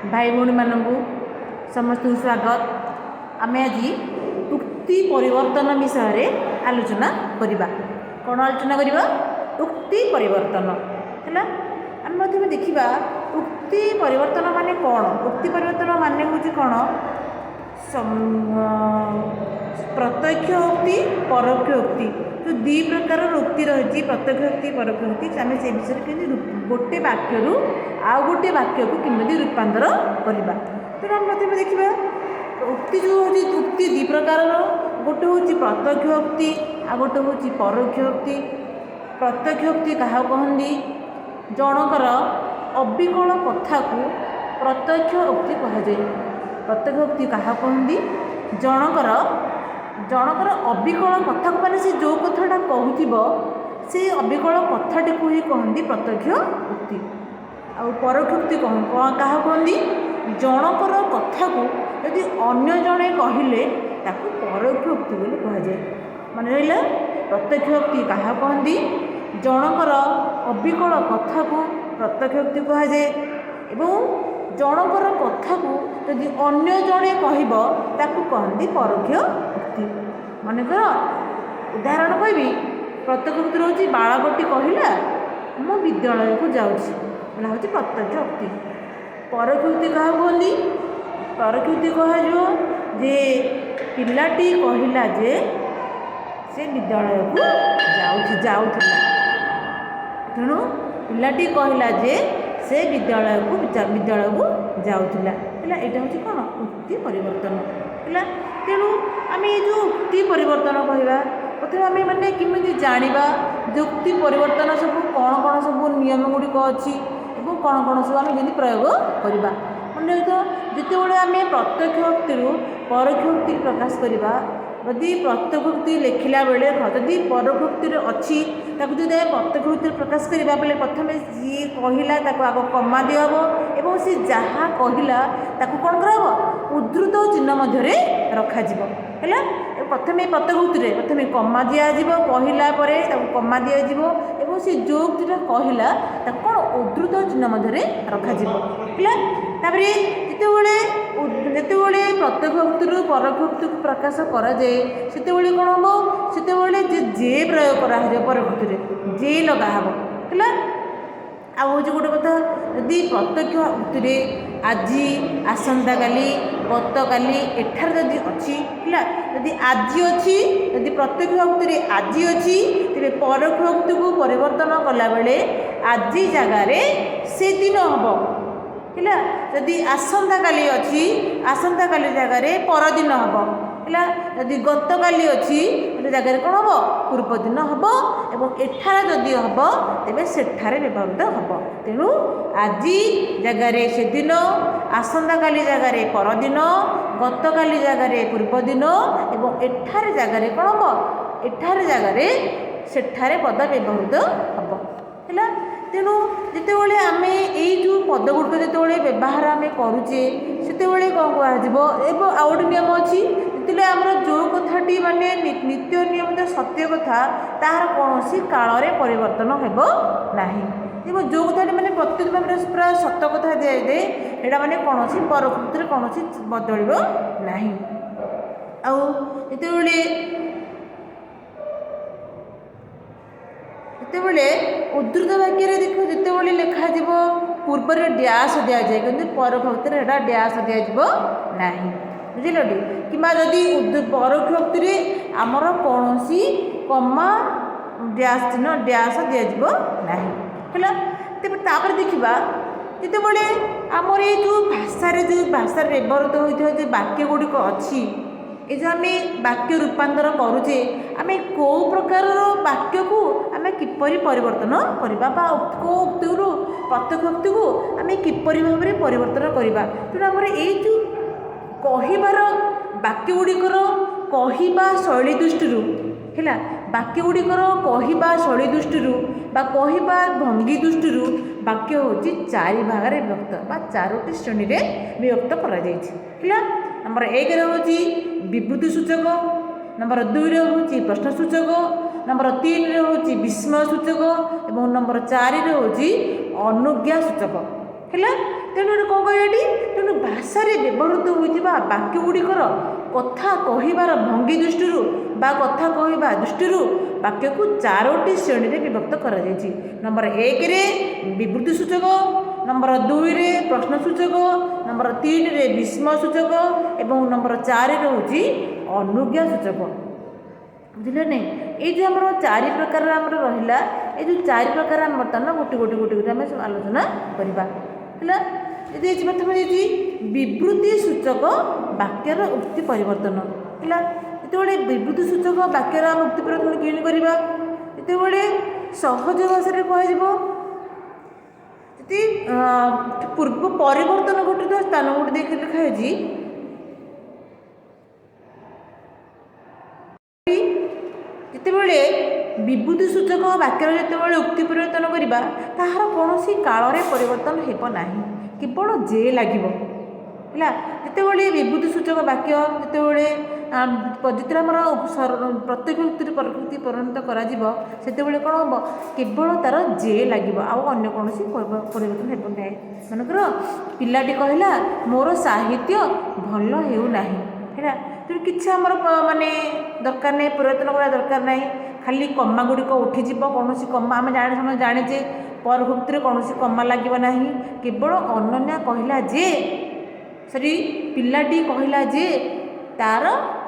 भाई भौणी मानू समस्त स्वागत। आम आज उक्ति परिवर्तन विषय आलोचना करवा। कौन आलोचना करवा? उक्ति परिवर्तन है। आम देखा उक्ति परिवर्तन माने कौन? उक्ति परिवर्तन माने हूँ कौन? प्रत्यक्ष उक्ति परोक्ष उक्ति जो दी प्रकार उक्ति रही प्रत्यक्ष उक्ति परोक्ष उक्ति आम से विषय में गोटे वाक्य आउ गोटे वाक्य को किमिति रूपांतर करवा। तो आम प्रथम देखा उक्ति जो हूँ उक्ति दी प्रकार गोटे हूँ प्रत्यक्ष उक्ति आ गोटे हूँ परोक्ष उक्ति। प्रत्यक्ष उक्ति क्या कहती? जनकर अविकल कथा को प्रत्यक्ष उक्ति कहुए। प्रत्यक्ष उक्ति क्या कहती? जनकर अविकल कथा को माने से जो कथाटा कहूथिबो से अविकल कथाटी को ही कहती प्रत्यक्ष उक्ति। आ परोक्ष उक्ति क्या कहती? जनकर कथा को यदि अन्य जड़े कहले ताकू परोक्ष उक्ति बोली कहुए। मन रहा प्रत्यक्ष उक्ति क्या कहती? जनकर अविकल कथा को प्रत्यक्ष उक्ति कहुए एवं जनकर कथा को यदि अन्य जड़े कहब ताकू कहती परोक्ष उक्ति। मनकर उदाहरण कहबी प्रत्यक्ष उक्ति रोचे बालकटी कहला मो विद्यालय को जाऊँगी हूँ प्रत्यक्ष उक्ति। परोक्ष उक्ति क्या कहती? परोक्ष उक्ति कह पिलाटी कहला जे से विद्यालय को जाऊला तेणु पिलाटी कहला जे से विद्यालय को जाऊला है। यहाँ हूँ कौन? उक्ति परिवर्तन है। तेणु आम ये जो उक्ति परिवर्तन कहवा प्रथम आम मैंने किमिति जानिबा जो उक्ति परिवर्तन सब कौन कौन सब नियम गुड़िक अच्छी और कौन कौन सब आम जमी प्रयोग करवा। मन रखिथ जितेबाला आम प्रत्यक्ष उक्ति परोक्ष उक्ति प्रकाश करवा। यदि प्रत्यक्ष उक्ति लिखला बेले जदि परोक्ष उक्ति अच्छी जो प्रत्यक्ष उक्ति प्रकाश करवा बेले प्रथम जी कहला आग कमा दिहब और सी जहाँ कहला कौन कर उद्धृत चिन्ह मध्य रखा है। प्रथम प्रत्यक्ष उक्ति प्रथम कमा दिज्व कहला कमा दिज्व सी जो उक्तिटा कहला कौन उद्धृत चिन्ह मध्य रखा है। जितेबाला प्रत्यक्ष उक्ति परोक्ष उक्ति को प्रकाश कराए से कौन हम से जे प्रयोग करा परोक्ष उक्ति जे लगा है। आउ गोटे कथा यदि प्रत्यक्ष उक्ति आज आसंता काली गत काली एठार जदि अच्छी है यदि आज अच्छी यदि प्रत्यक्ष उक्ति आज अच्छी तेरे परोक्ष उक्ति को परिवर्तन कला बेले आज जगार से दिन हम है। यदि आसंता काली अच्छी आसंता काली जगार परदिन हम है। यदि गत काली अच्छी जगार कौन हम पूर्व दिन हम और एठार जदि हम तेरे सेठारे व्यवहृत हम। तेणु आज जगार से दिन आसंता काली जगार परदिन गत काली जगार पूर्व दिन और एठार जगार कौन हम एठार जगार सेठारे पद व्यवहृत हम है। तेणु जितेबाला आम यो पद गुड़िक जितेबाला व्यवहार आम करुचे से कौन कह आउट नियम अच्छी जिते आम जो कथाटी माने नित्य नियमित सत्य कथा तार कौन काल में परिवर्तन होना जो कथाटी मैंने प्रत्येक भाव में पूरा सत कथा दिए यहाँ मैंने कौन परोक्ष कौन बदल ना। जितेबाला उद्धृत वाक्य देख जितेबाला लिखा पूर्व डैश दि जाए कि परोक्ष उक्ति डैश दिना बुझिल कि जदि परोक्ष उक्ति आमर कौन कमा डैश चिन्ह डैश दिना है। तेपर देखा जितेबाला आमर ये जो भाषा व्यवहृत होता जो वाक्य गुड़िक अच्छी ये जो आम वाक्य रूपांतर करुचे आम कौ प्रकार वाक्य को आम किपरि परिवर्तन करवा कौ उक्ति प्रत्यक्ष उक्ति को आम किपरि भाव में परिवर्तन करवा। तेणु आमर ये जो कहबार वाक्य गुड़िकर कहवा शैली दृष्टि है वाक्य गुड़िकर कहवा शैली दृष्टि कहवा भंगी दृष्टि वाक्य हूँ चारि भाग में विभक्त चारोटी श्रेणी में विभक्त कर। नंबर 1 हूँ विवृत्ति सूचक, नंबर 2 हूँ प्रश्न सूचक, नंबर 3 हूँ विस्मय सूचक और नंबर 4 हूँ अनुज्ञा सूचक है। ତେଣୁ ଏଠି କ'ଣ କହିବା ଏଠି, ତେଣୁ ଭାଷାରେ ବ୍ୟବହୃତ ହୋଇଥିବା ବାକ୍ୟ ଗୁଡ଼ିକର କଥା କହିବାର ଭଙ୍ଗୀ ଦୃଷ୍ଟିରୁ ବା କଥା କହିବା ଦୃଷ୍ଟିରୁ ବାକ୍ୟକୁ 4ଟି ଶ୍ରେଣୀରେ ବିଭକ୍ତ କରାଯାଇଛି। ନମ୍ବର 1ରେ ବିବୃତ୍ତି ସୂଚକ, ନମ୍ବର 2ରେ ପ୍ରଶ୍ନ ସୂଚକ, ନମ୍ବର 3ରେ ବିସ୍ମୟ ସୂଚକ ଏବଂ ନମ୍ବର 4ରେ ହେଉଛି ଅନୁଜ୍ଞା ସୂଚକ। ବୁଝିଲେ ନାହିଁ, ଏଇ ଯେଉଁ ଆମର 4 ପ୍ରକାରର ଆମର ରହିଲା, এই ଯେଉଁ 4 ପ୍ରକାର ଆମେ ବର୍ତ୍ତମାନ ଗୋଟି ଆମେ ଆଲୋଚନା କରିବା ହେଲା। ଯଦି ହେଇଛି ପ୍ରଥମେ ହେଇଛି ବିବୃତ୍ତି ସୂଚକ ବାକ୍ୟର ଉକ୍ତି ପରିବର୍ତ୍ତନ ହେଲା। ଯେତେବେଳେ ବିବୃତ୍ତି ସୂଚକ ବାକ୍ୟର ଆମେ ଉକ୍ତି ପରିବର୍ତ୍ତନ କେମିତି କରିବା, ଯେତେବେଳେ ସହଜ ଭାଷାରେ କୁହାଯିବ, ଯଦି ପୂର୍ବ ପରିବର୍ତ୍ତନ ଘଟୁଥିବା ସ୍ଥାନ ଗୋଟେ ଦେଇକି ଲେଖାଯାଇଛି, ଯେତେବେଳେ ବିବୃତ୍ତି ସୂଚକ ବାକ୍ୟର ଯେତେବେଳେ ଉକ୍ତି ପରିବର୍ତ୍ତନ କରିବା ତାହାର କୌଣସି କାଳରେ ପରିବର୍ତ୍ତନ ହେବ ନାହିଁ, କେବଳ ଯେ ଲାଗିବ ହେଲା। ଯେତେବେଳେ ବିବୃତ୍ତି ସୂଚକ ବାକ୍ୟ ଯେତେବେଳେ ଯେତେବେଳେ ଆମର ପ୍ରତ୍ୟେକ ଉକ୍ତିରୁ ପରକ୍ତି ପରିଣତ କରାଯିବ ସେତେବେଳେ କ'ଣ ହେବ, କେବଳ ତା'ର ଯେ ଲାଗିବ, ଆଉ ଅନ୍ୟ କୌଣସି ପରିବର୍ତ୍ତନ ହେବ ନାହିଁ। ମନେକର ପିଲାଟି କହିଲା ମୋର ସାହିତ୍ୟ ଭଲ ହେଉନାହିଁ ହେଲା, ତେଣୁ କିଛି ଆମର ମାନେ ଦରକାର ନାହିଁ, ପରିବର୍ତ୍ତନ କରିବା ଦରକାର ନାହିଁ, ଖାଲି କମା ଗୁଡ଼ିକ ଉଠିଯିବ, କୌଣସି କମା ଆମେ ଜାଣିଛେ ପରଭୁକ୍ତିରେ କୌଣସି କମା ଲାଗିବ ନାହିଁ, କେବଳ ଅନନ୍ୟା କହିଲା ଯେ ସରି ପିଲାଟି କହିଲା ଯେ ତା'ର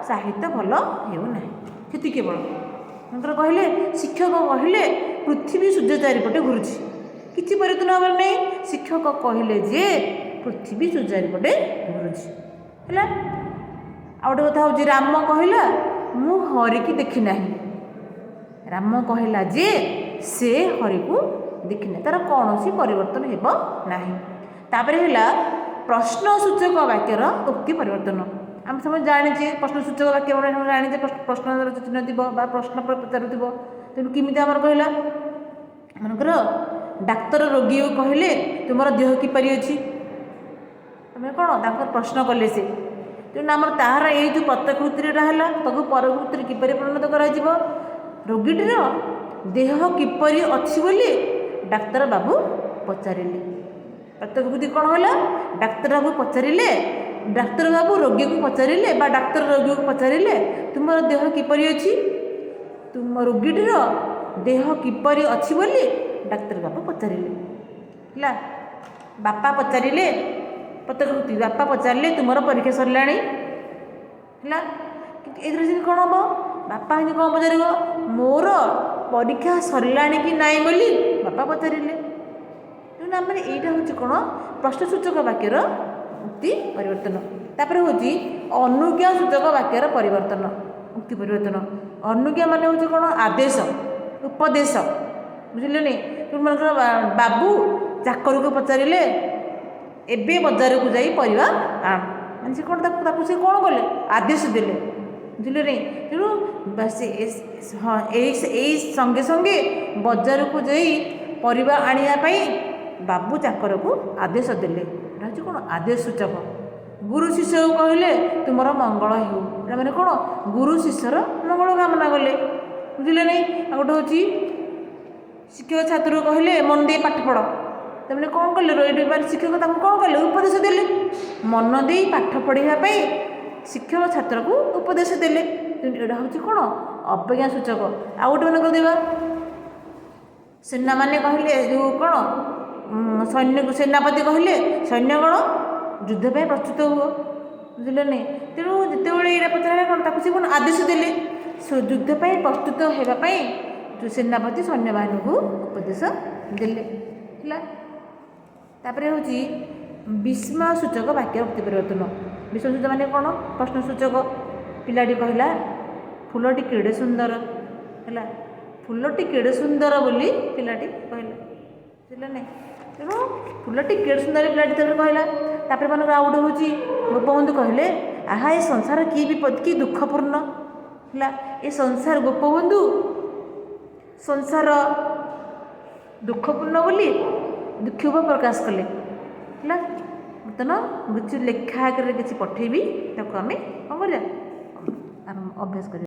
ସାହିତ୍ୟ ଭଲ ହେଉନାହିଁ, ସେତିକି କେବଳ। ତାଙ୍କର କହିଲେ ଶିକ୍ଷକ କହିଲେ ପୃଥିବୀ ସୂର୍ଯ୍ୟ ଚାରିପଟେ ଘୁରୁଛି, କିଛି ପରିବର୍ତ୍ତନ ହେବାର ନାହିଁ, ଶିକ୍ଷକ କହିଲେ ଯେ ପୃଥିବୀ ସୂର୍ଯ୍ୟ ଚାରିପଟେ ଘୁରୁଛି ହେଲା। ଆଉ ଗୋଟେ କଥା ହେଉଛି ରାମ କହିଲା ମୁଁ ହରିକି ଦେଖି ନାହିଁ, ରାମ କହିଲା ଯେ ସେ ହରିକୁ ଦେଖି ନାହିଁ, ତା'ର କୌଣସି ପରିବର୍ତ୍ତନ ହେବ ନାହିଁ। ତାପରେ ହେଲା ପ୍ରଶ୍ନ ସୂଚକ ବାକ୍ୟର ଉକ୍ତି ପରିବର୍ତ୍ତନ। ଆମେ ସମସ୍ତେ ଜାଣିଛେ ପ୍ରଶ୍ନ ସୂଚକ ବାକ୍ୟ ଆମେ ଜାଣିଛେ ପ୍ରଶ୍ନ ଚିହ୍ନ ଥିବ ବା ପ୍ରଶ୍ନ ପଚାରୁଥିବ, ତେଣୁ କେମିତି ଆମର କହିଲା, ମନେକର ଡାକ୍ତର ରୋଗୀକୁ କହିଲେ ତୁମର ଦେହ କିପରି ଅଛି, ତମେ କ'ଣ ତାଙ୍କର ପ୍ରଶ୍ନ କଲେ ସେ, ତେଣୁ ଆମର ତାହାର ଏଇ ଯେଉଁ ପ୍ରତ୍ୟେକ ଉକ୍ତିଟା ହେଲା ତାକୁ ପରବର୍ତ୍ତୀରେ କିପରି ପରିଣତ କରାଯିବ, ରୋଗୀଟିର ଦେହ କିପରି ଅଛି ବୋଲି ଡାକ୍ତର ବାବୁ ପଚାରିଲେ। ପ୍ରତ୍ୟେକ ଉକ୍ତି କ'ଣ ହେଲା, ଡାକ୍ତର ବାବୁ ପଚାରିଲେ, ଡାକ୍ତର ବାବୁ ରୋଗୀକୁ ପଚାରିଲେ ବା ଡାକ୍ତର ରୋଗୀକୁ ପଚାରିଲେ ତୁମର ଦେହ କିପରି ଅଛି, ତୁମ ରୋଗୀଟିର ଦେହ କିପରି ଅଛି ବୋଲି ଡାକ୍ତର ବାବୁ ପଚାରିଲେ ହେଲା। ବାପା ପଚାରିଲେ, ପ୍ରତ୍ୟେକ ଉକ୍ତି ବାପା ପଚାରିଲେ ତୁମର ପରୀକ୍ଷା ସରିଲାଣି ହେଲା। ଏଥିରେ ସେମିତି କ'ଣ ହେବ, ବାପା ଏମିତି କ'ଣ ପଚାରିବ, ମୋର ପରୀକ୍ଷା ସରିଲାଣି କି ନାହିଁ ବୋଲି ବାପା ପଚାରିଲେ। ତେଣୁ ଆମର ଏଇଟା ହେଉଛି କ'ଣ ପ୍ରଶ୍ନ ସୂଚକ ବାକ୍ୟର ଉକ୍ତି ପରିବର୍ତ୍ତନ। ତାପରେ ହେଉଛି ଅନୁଜ୍ଞା ସୂଚକ ବାକ୍ୟର ପରିବର୍ତ୍ତନ, ଉକ୍ତି ପରିବର୍ତ୍ତନ। ଅନୁଜ୍ଞା ମାନେ ହେଉଛି କ'ଣ, ଆଦେଶ ଉପଦେଶ, ବୁଝିଲେନି। ମନେକର ବାବୁ ଚାକରକୁ ପଚାରିଲେ ଏବେ ବଜାରକୁ ଯାଇ ପରିବା ଆଣ, ମାନେ ସେ କ'ଣ ତାକୁ ସେ କ'ଣ କଲେ, ଆଦେଶ ଦେଲେ, ବୁଝିଲେନି। ତେଣୁ ହଁ ଏଇ ସଙ୍ଗେ ସଙ୍ଗେ ବଜାରକୁ ଯାଇ ପରିବା ଆଣିବା ପାଇଁ ବାବୁ ଚାକରକୁ ଆଦେଶ ଦେଲେ, ଏଇଟା ହେଉଛି କ'ଣ ଆଦେଶ ସୂଚକ। ଗୁରୁ ଶିଷ୍ୟକୁ କହିଲେ ତୁମର ମଙ୍ଗଳ ହେଉ, ଏଇଟା ମାନେ କ'ଣ ଗୁରୁ ଶିଷ୍ୟର ମଙ୍ଗଳ କାମନା କଲେ, ବୁଝିଲେନି। ଆଉ ଗୋଟେ ହେଉଛି ଶିକ୍ଷକ ଛାତ୍ରକୁ କହିଲେ ମନ ଦେଇ ପାଠ ପଢ଼, ତାମାନେ କ'ଣ କଲେ, ମାନେ ଶିକ୍ଷକ ତାଙ୍କୁ କ'ଣ କଲେ, ଉପଦେଶ ଦେଲେ, ମନ ଦେଇ ପାଠ ପଢ଼ିବା ପାଇଁ ଶିକ୍ଷକ ଛାତ୍ରକୁ ଉପଦେଶ ଦେଲେ। ଏଇଟା ହେଉଛି କ'ଣ ଅବଜ୍ଞା ସୂଚକ। ଆଉ ଗୋଟେ ମନେ କରିଦେବା, ସେନାମାନେ କହିଲେ ଯେଉଁ କ'ଣ ସୈନ୍ୟକୁ ସେନାପତି କହିଲେ ସୈନ୍ୟ କ'ଣ ଯୁଦ୍ଧ ପାଇଁ ପ୍ରସ୍ତୁତ ହୁଅ, ବୁଝିଲେନି। ତେଣୁ ଯେତେବେଳେ ଏଇଟା ପଚାରିଲା କ'ଣ ତାକୁ ସେ କ'ଣ ଆଦେଶ ଦେଲେ, ଯୁଦ୍ଧ ପାଇଁ ପ୍ରସ୍ତୁତ ହେବା ପାଇଁ ସେନାପତି ସୈନ୍ୟବାହିନୀକୁ ଉପଦେଶ ଦେଲେ ହେଲା। ତାପରେ ହେଉଛି ବିସ୍ମୟ ସୂଚକ ବାକ୍ୟ ଉକ୍ତି ପରିବର୍ତ୍ତନ। ବିସ୍ମୟ ସୂଚକ ମାନେ କ'ଣ, ପ୍ରଶ୍ନ ସୂଚକ, ପିଲାଟି କହିଲା ଫୁଲଟି କେଡ଼େ ସୁନ୍ଦର ହେଲା, ଫୁଲଟି କେଡ଼େ ସୁନ୍ଦର ବୋଲି ପିଲାଟି କହିଲା, ବୁଝିଲେ ନାହିଁ। ତେଣୁ ଫୁଲଟି କେଡ଼େ ସୁନ୍ଦର ପିଲାଟି ତାପରେ କହିଲା। ତାପରେ ମନେକର ଆଉ ଗୋଟେ ହେଉଛି ଗୋପବନ୍ଧୁ କହିଲେ ଆହା ଏ ସଂସାର କି ବିପଦ କି ଦୁଃଖପୂର୍ଣ୍ଣ ହେଲା, ଏ ସଂସାର ଗୋପବନ୍ଧୁ ସଂସାର ଦୁଃଖପୂର୍ଣ୍ଣ ବୋଲି ଦୁଃଖ ପ୍ରକାଶ କଲେ ହେଲା। ବର୍ତ୍ତମାନ କିଛି ଲେଖା ଆକାରରେ କିଛି ପଠେଇବି, ତାକୁ ଆମେ କ'ଣ କରିବା ଅଭ୍ୟାସ କରିବା।